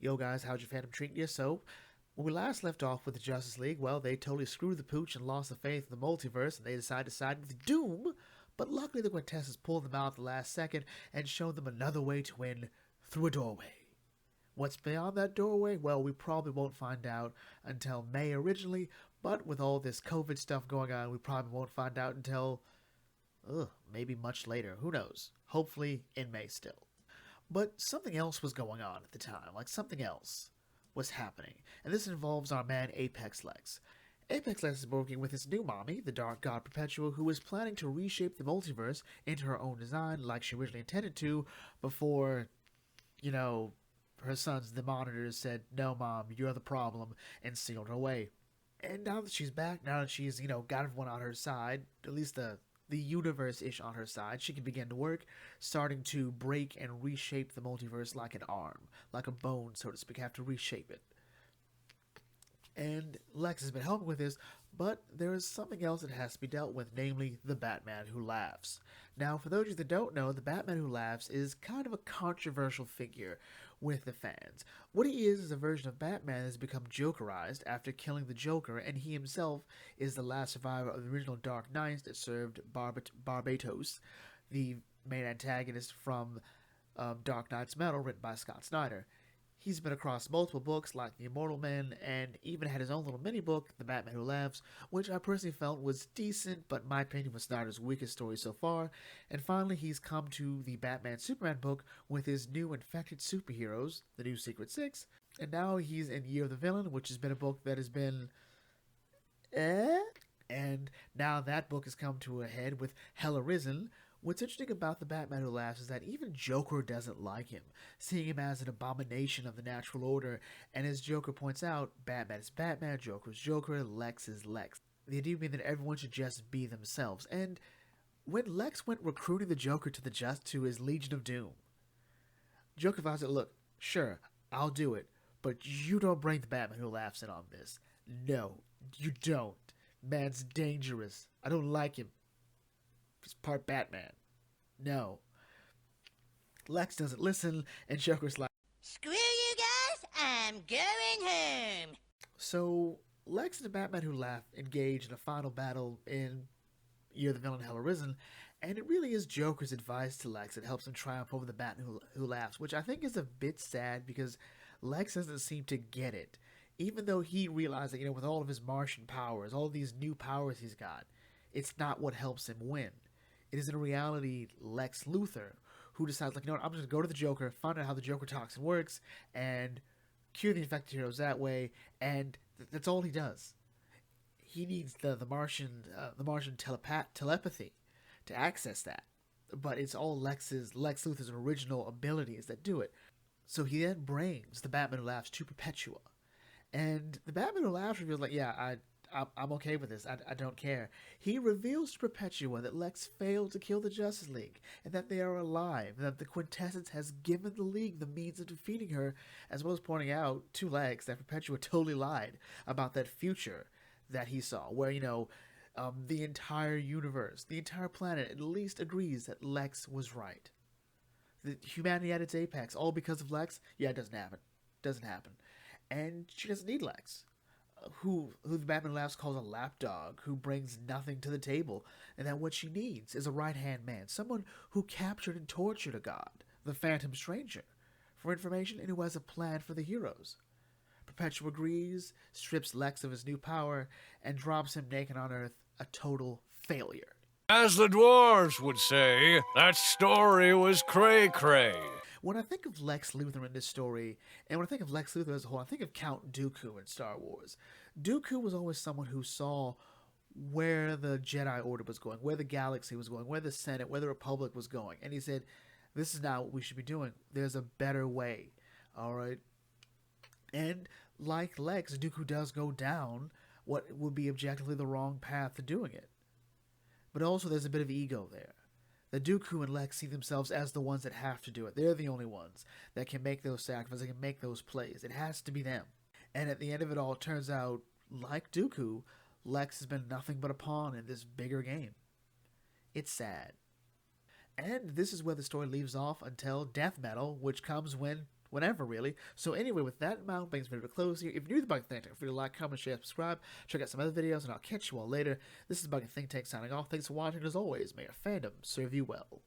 Yo guys, how'd your fandom treat you? So, when we last left off with the Justice League, well, they totally screwed the pooch and lost the faith in the multiverse, and they decided to side with Doom. But luckily, the Quintessence pulled them out at the last second and showed them another way to win through a doorway. What's beyond that doorway? Well, we probably won't find out until May originally, but with all this COVID stuff going on, we probably won't find out until, maybe much later. Who knows? Hopefully in May still. But something else was going on at the time, like something else was happening, and this involves our man Apex Lex. Apex Lex is working with his new mommy, the Dark God Perpetua, who is planning to reshape the multiverse into her own design like she originally intended to before, her sons, the monitors, said, "No, Mom, you're the problem," and sealed her away. And now that she's back, now that she's, got everyone on her side, at least the universe-ish on her side, she can begin to work, starting to break and reshape the multiverse like an arm, like a bone, so to speak, have to reshape it. And Lex has been helping with this, but there is something else that has to be dealt with, namely the Batman Who Laughs. Now, for those of you that don't know, the Batman Who Laughs is kind of a controversial figure with the fans. What he is a version of Batman that has become Jokerized after killing the Joker, and he himself is the last survivor of the original Dark Knights that served Barbatos, the main antagonist from Dark Knight's Metal, written by Scott Snyder. He's been across multiple books like The Immortal Men, and even had his own little mini book, The Batman Who Laughs, which I personally felt was decent, but in my opinion was Snyder's weakest story so far. And finally, he's come to the Batman Superman book with his new Infected Superheroes, the new Secret Six, and now he's in Year of the Villain, which has been a book that has been and now that book has come to a head with Hell Arisen. What's interesting about the Batman Who Laughs is that even Joker doesn't like him, seeing him as an abomination of the natural order, and as Joker points out, Batman is Batman, Joker is Joker, Lex is Lex. The idea being that everyone should just be themselves, and when Lex went recruiting the Joker to his Legion of Doom, Joker vows that, look, sure, I'll do it, but you don't bring the Batman Who Laughs in on this. No, you don't. Man's dangerous. I don't like him. He's part Batman. No. Lex doesn't listen, and Joker's like, "Screw you guys, I'm going home." So, Lex and the Batman Who Laugh engage in a final battle in Year of the Villain Hell Arisen, and it really is Joker's advice to Lex that helps him triumph over the Batman Who Laughs, which I think is a bit sad because Lex doesn't seem to get it. Even though he realized that, with all of his Martian powers, all of these new powers he's got, it's not what helps him win. It is in reality Lex Luthor who decides, like, I'm just going to go to the Joker, find out how the Joker toxin works, and cure the infected heroes that way, and that's all he does. He needs the Martian telepathy to access that, but it's all Lex Luthor's original abilities that do it. So he then brings the Batman Who Laughs to Perpetua, and the Batman Who Laughs reveals, like, yeah, I'm okay with this. I don't care. He reveals to Perpetua that Lex failed to kill the Justice League, and that they are alive, and that the Quintessence has given the League the means of defeating her, as well as pointing out to Lex that Perpetua totally lied about that future that he saw, where, the entire universe, the entire planet at least agrees that Lex was right. The humanity at its apex, all because of Lex? Yeah, it doesn't happen. Doesn't happen. And she doesn't need Lex. Who the Batman Laughs calls a lapdog, who brings nothing to the table, and that what she needs is a right-hand man, someone who captured and tortured a god, the Phantom Stranger, for information and who has a plan for the heroes. Perpetua agrees, strips Lex of his new power, and drops him naked on Earth, a total failure. As the dwarves would say, that story was cray-cray. When I think of Lex Luthor in this story, and when I think of Lex Luthor as a whole, I think of Count Dooku in Star Wars. Dooku was always someone who saw where the Jedi Order was going, where the galaxy was going, where the Senate, where the Republic was going. And he said, this is not what we should be doing. There's a better way. All right? And like Lex, Dooku does go down what would be objectively the wrong path to doing it. But also there's a bit of ego there. The Dooku and Lex see themselves as the ones that have to do it. They're the only ones that can make those sacrifices, that can make those plays. It has to be them. And at the end of it all, it turns out, like Dooku, Lex has been nothing but a pawn in this bigger game. It's sad. And this is where the story leaves off until death metal, which comes when, whenever, really. So anyway, with that in mind, brings me to a close here. If you're new to the Bugging Think Tank, feel free to like, comment, share, subscribe. Check out some other videos, and I'll catch you all later. This is Bugging Think Tank signing off. Thanks for watching, and as always, may your fandom serve you well.